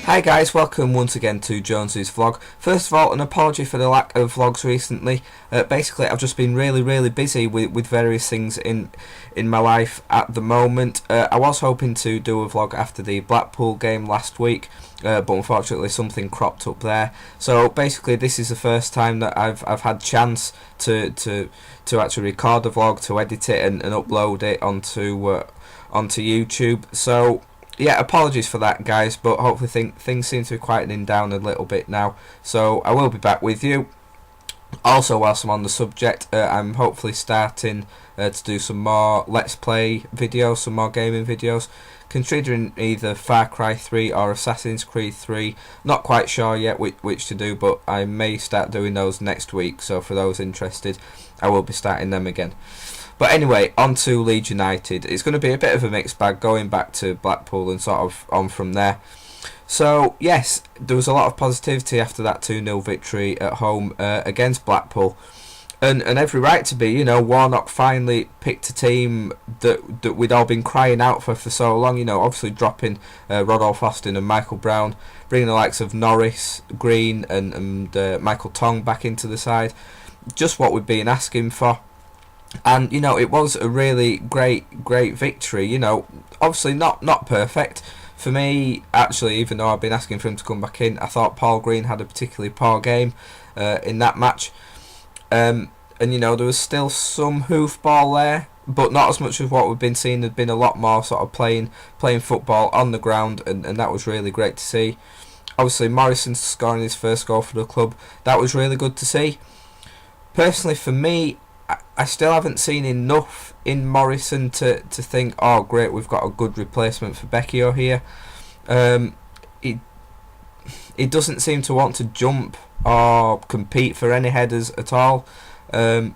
Hi guys, welcome once again to Jonesy's vlog. First of all, an apology for the lack of vlogs recently. Basically, I've just been really busy with various things in my life at the moment. I was hoping to do a vlog after the Blackpool game last week, but unfortunately something cropped up there. So basically, this is the first time that I've had chance to actually record a vlog, to edit it and upload it onto YouTube. So yeah, apologies for that, guys, but hopefully things seem to be quietening down a little bit now, so I will be back with you. Also, whilst I'm on the subject, I'm hopefully starting to do some more Let's Play videos, some more gaming videos, considering either Far Cry 3 or Assassin's Creed 3. Not quite sure yet which to do, but I may start doing those next week, so for those interested, I will be starting them again. But anyway, on to Leeds United. It's going to be a bit of a mixed bag going back to Blackpool and sort of on from there. So yes, there was a lot of positivity after that 2-0 victory at home against Blackpool. And every right to be, you know. Warnock finally picked a team that we'd all been crying out for so long, you know, obviously dropping Rodolph Austin and Michael Brown, bringing the likes of Norris, Green and Michael Tong back into the side. Just what we'd been asking for. And you know, it was a really great victory. You know, obviously not perfect for me, actually. Even though I've been asking for him to come back in, I thought Paul Green had a particularly poor game in that match. And you know, there was still some hoofball there, but not as much as what we've been seeing. There'd been a lot more sort of playing football on the ground, and that was really great to see. Obviously, Morrison scoring his first goal for the club, that was really good to see. Personally, for me, I still haven't seen enough in Morrison to think, oh great, we've got a good replacement for Becchio here. He doesn't seem to want to jump or compete for any headers at all,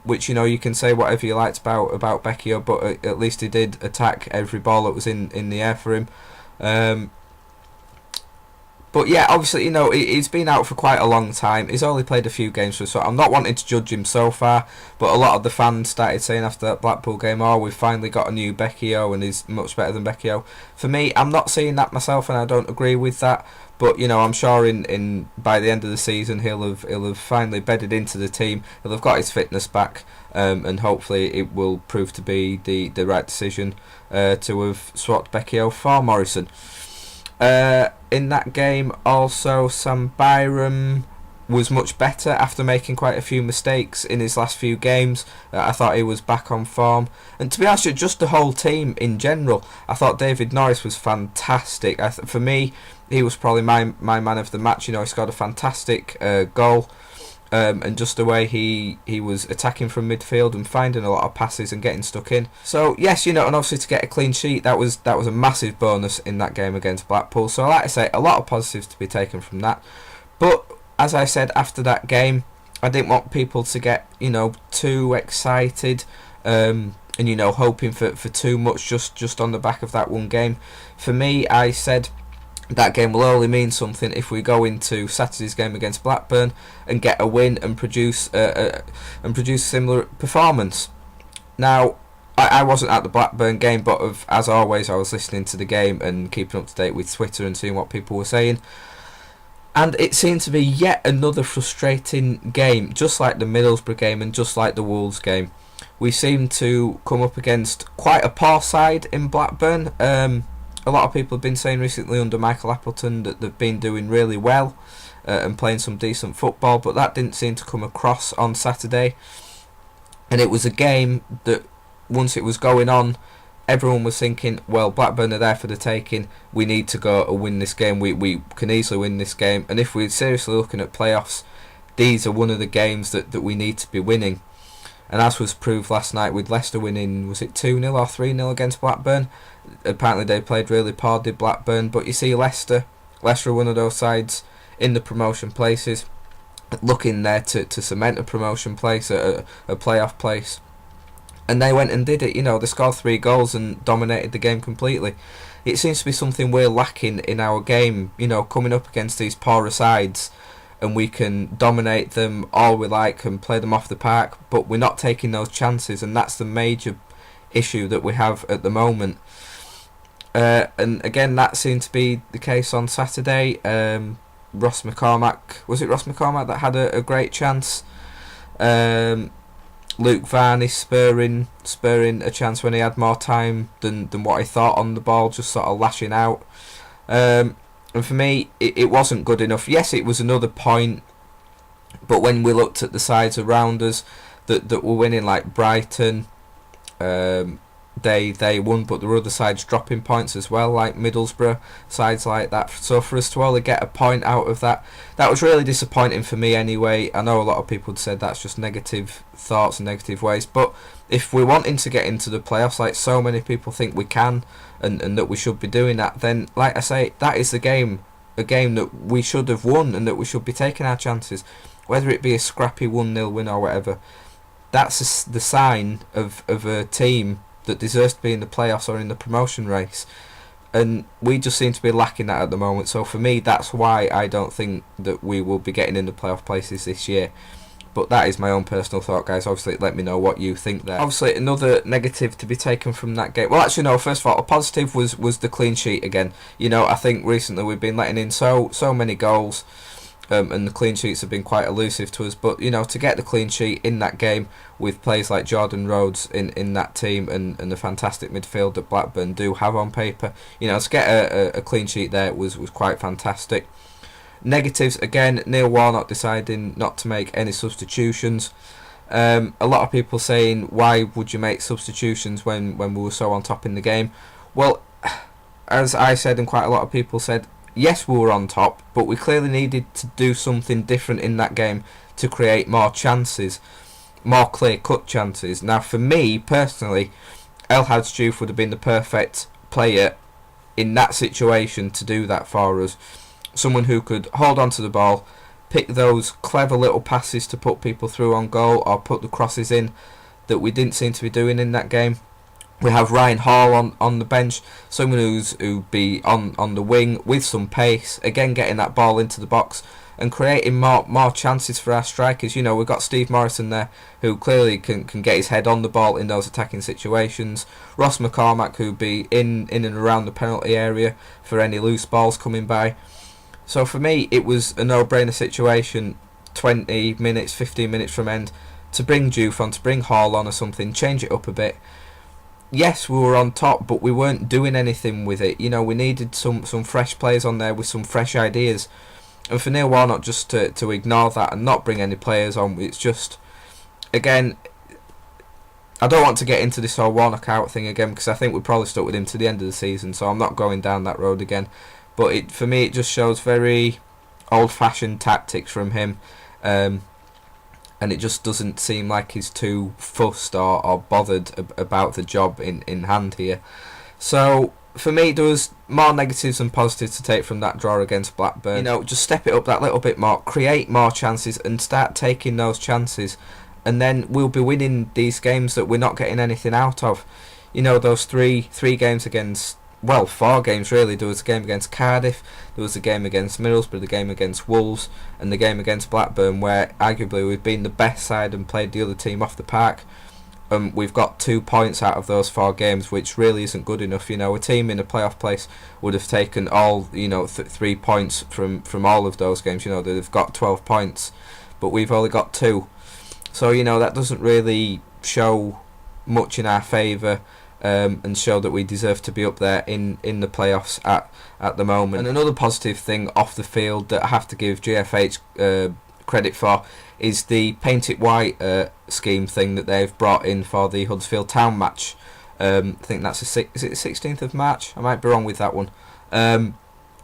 which, you know, you can say whatever you liked about Becchio, but at least he did attack every ball that was in the air for him. But yeah, obviously, you know, he's been out for quite a long time. He's only played a few games for us, so I'm not wanting to judge him so far. But a lot of the fans started saying after that Blackpool game, oh, we've finally got a new Becchio and he's much better than Becchio. For me, I'm not seeing that myself, and I don't agree with that. But you know, I'm sure in by the end of the season he'll have finally bedded into the team. He'll have got his fitness back, and hopefully it will prove to be the right decision to have swapped Becchio for Morrison. In that game also, Sam Byram was much better after making quite a few mistakes in his last few games. I thought he was back on form, and to be honest, just the whole team in general. I thought David Norris was fantastic. For me, he was probably my man of the match. You know, he scored a fantastic goal. And just the way he was attacking from midfield and finding a lot of passes and getting stuck in. So yes, you know, and obviously to get a clean sheet, that was a massive bonus in that game against Blackpool. So like I say, a lot of positives to be taken from that. But as I said after that game, I didn't want people to get, you know, too excited and, you know, hoping for too much just on the back of that one game. For me, I said that game will only mean something if we go into Saturday's game against Blackburn and get a win and produce a similar performance. Now, I wasn't at the Blackburn game, but as always, I was listening to the game and keeping up to date with Twitter and seeing what people were saying. And it seemed to be yet another frustrating game, just like the Middlesbrough game and just like the Wolves game. We seemed to come up against quite a poor side in Blackburn. A lot of people have been saying recently under Michael Appleton that they've been doing really well and playing some decent football, but that didn't seem to come across on Saturday. And it was a game that, once it was going on, everyone was thinking, well, Blackburn are there for the taking, we need to go and win this game, we can easily win this game, and if we're seriously looking at playoffs, these are one of the games that we need to be winning. And as was proved last night with Leicester winning, was it 2-0 or 3-0 against Blackburn? Apparently they played really poor, did Blackburn, but you see Leicester are one of those sides in the promotion places, looking there to cement a promotion place, a playoff place. And they went and did it, you know, they scored 3 goals and dominated the game completely. It seems to be something we're lacking in our game, you know, coming up against these poorer sides and we can dominate them all we like and play them off the park, but we're not taking those chances, and that's the major issue that we have at the moment. And again, that seemed to be the case on Saturday. Ross McCormack, was it Ross McCormack that had a great chance? Luke Varney spurring a chance when he had more time than what he thought on the ball, just sort of lashing out. And for me, it wasn't good enough. Yes, it was another point, but when we looked at the sides around us that were winning, like Brighton, they won, but there were other sides dropping points as well, like Middlesbrough, sides like that. So for us to only get a point out of that was really disappointing for me anyway. I know a lot of people said that's just negative thoughts and negative ways, but if we're wanting to get into the playoffs, like so many people think we can, and that we should be doing that, then like I say, that is a game that we should have won, and that we should be taking our chances, whether it be a scrappy 1-0 win or whatever. That's the sign of a team that deserves to be in the playoffs or in the promotion race, and we just seem to be lacking that at the moment. So for me, that's why I don't think that we will be getting in the playoff places this year. But that is my own personal thought, guys. Obviously, let me know what you think there. Obviously, another negative to be taken from that game. Well, actually, no. First of all, a positive was the clean sheet again. I think recently we've been letting in so many goals, and the clean sheets have been quite elusive to us. But to get the clean sheet in that game with players like Jordan Rhodes in that team, and the fantastic midfield that Blackburn do have on paper, to get a clean sheet there was quite fantastic. Negatives, again, Neil Warnock deciding not to make any substitutions. A lot of people saying, why would you make substitutions when we were so on top in the game? Well, as I said, and quite a lot of people said, yes, we were on top, but we clearly needed to do something different in that game to create more chances, more clear-cut chances. Now, for me, personally, El Hadj Diouf would have been the perfect player in that situation to do that for us. Someone who could hold on to the ball, pick those clever little passes to put people through on goal, or put the crosses in that we didn't seem to be doing in that game. We have Ryan Hall on the bench, someone who'd be on the wing with some pace, again getting that ball into the box and creating more chances for our strikers. We've got Steve Morrison there, who clearly can get his head on the ball in those attacking situations. Ross McCormack, who'd be in and around the penalty area for any loose balls coming by. So for me, it was a no-brainer situation, 20 minutes, 15 minutes from end, to bring Diouf on, to bring Hall on or something, change it up a bit. Yes, we were on top, but we weren't doing anything with it. We needed some fresh players on there with some fresh ideas. And for Neil Warnock just to ignore that and not bring any players on, it's just, again, I don't want to get into this whole Warnock out thing again, because I think we're probably stuck with him to the end of the season, so I'm not going down that road again. But for me, it just shows very old-fashioned tactics from him, and it just doesn't seem like he's too fussed or bothered about the job in hand here. So for me, there was more negatives than positives to take from that draw against Blackburn. Just step it up that little bit more, create more chances, and start taking those chances, and then we'll be winning these games that we're not getting anything out of. Those three games against, well, 4 games really. There was a game against Cardiff, there was a game against Middlesbrough, the game against Wolves, and the game against Blackburn, where arguably we've been the best side and played the other team off the park. We've got 2 points out of those 4 games, which really isn't good enough. A team in a playoff place would have taken all 3 points from all of those games. They've got 12 points, but we've only got 2. So that doesn't really show much in our favour. And show that we deserve to be up there in the playoffs at the moment. And another positive thing off the field that I have to give GFH credit for is the Paint It White scheme thing that they've brought in for the Huddersfield Town match. I think that's is it the 16th of March? I might be wrong with that one.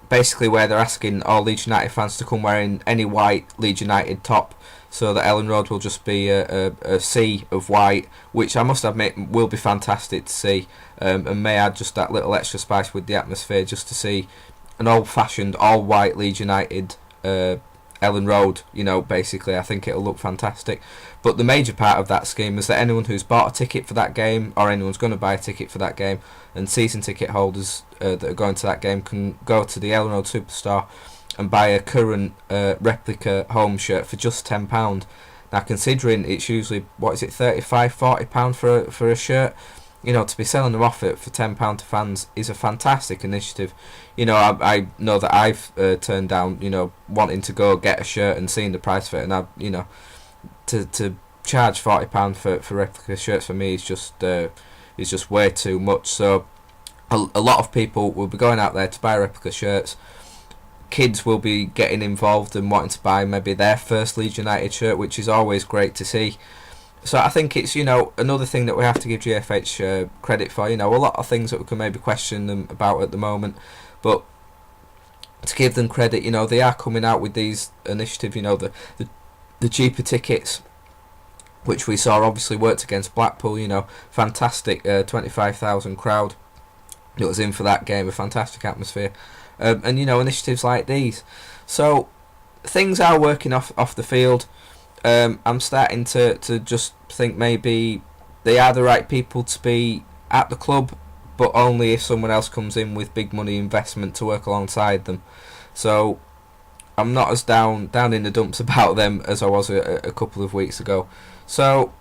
Basically where they're asking all Leeds United fans to come wearing any white Leeds United top, so that Ellen Road will just be a sea of white, which I must admit will be fantastic to see, and may add just that little extra spice with the atmosphere, just to see an old-fashioned, all-white Leeds United Ellen Road. Basically I think it'll look fantastic. But the major part of that scheme is that anyone who's bought a ticket for that game, or anyone's going to buy a ticket for that game, and season ticket holders that are going to that game, can go to the Ellen Road Superstore and buy a current replica home shirt for just £10. Now, considering it's usually, what is it, £35–40 for a shirt, you know, to be selling them off it for £10 to fans is a fantastic initiative. You know, I know that I've turned down, you know, wanting to go get a shirt and seeing the price of it, and I, you know, to charge £40 for replica shirts for me is just way too much. So a lot of people will be going out there to buy replica shirts. Kids will be getting involved and wanting to buy maybe their first Leeds United shirt, which is always great to see. So I think it's, you know, another thing that we have to give GFH credit for. You know, a lot of things that we can maybe question them about at the moment, but to give them credit, you know, they are coming out with these initiatives. You know, the cheaper tickets, which we saw obviously worked against Blackpool. You know, fantastic 25,000 crowd that was in for that game, a fantastic atmosphere. And you know, initiatives like these, so things are working off the field. I'm starting to just think maybe they are the right people to be at the club, but only if someone else comes in with big money investment to work alongside them. So I'm not as down in the dumps about them as I was a couple of weeks ago. So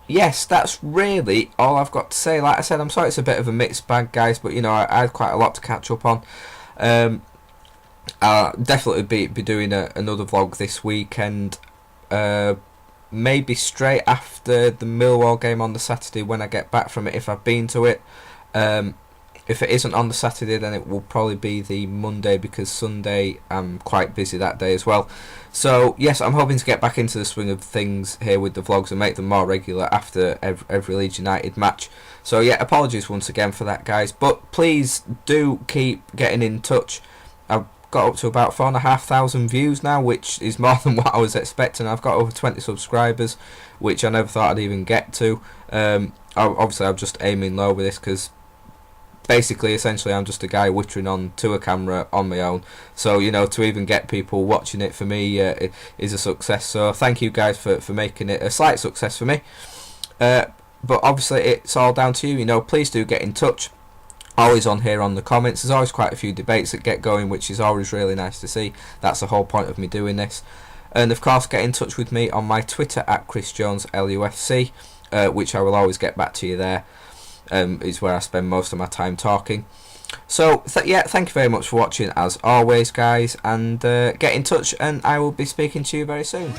yes, that's really all I've got to say. Like I said, I'm sorry it's a bit of a mixed bag, guys, but you know, I had quite a lot to catch up on. I'll definitely be doing another vlog this weekend, maybe straight after the Millwall game on the Saturday when I get back from it, if I've been to it. If it isn't on the Saturday, then it will probably be the Monday, because Sunday I'm quite busy that day as well. So yes, I'm hoping to get back into the swing of things here with the vlogs and make them more regular after every Leeds United match. So yeah, apologies once again for that, guys, but please do keep getting in touch. I've got up to about 4,500 views now, which is more than what I was expecting. I've got over 20 subscribers, which I never thought I'd even get to. Obviously I'm just aiming low with this, because basically, essentially, I'm just a guy whittering on to a camera on my own. So, you know, to even get people watching it for me is a success. So, thank you guys for making it a slight success for me. But obviously, it's all down to you. You know, please do get in touch. Always on here on the comments. There's always quite a few debates that get going, which is always really nice to see. That's the whole point of me doing this. And of course, get in touch with me on my Twitter at ChrisJonesLUFC, which I will always get back to you there. Is where I spend most of my time talking. So yeah, thank you very much for watching as always, guys, and get in touch, and I will be speaking to you very soon.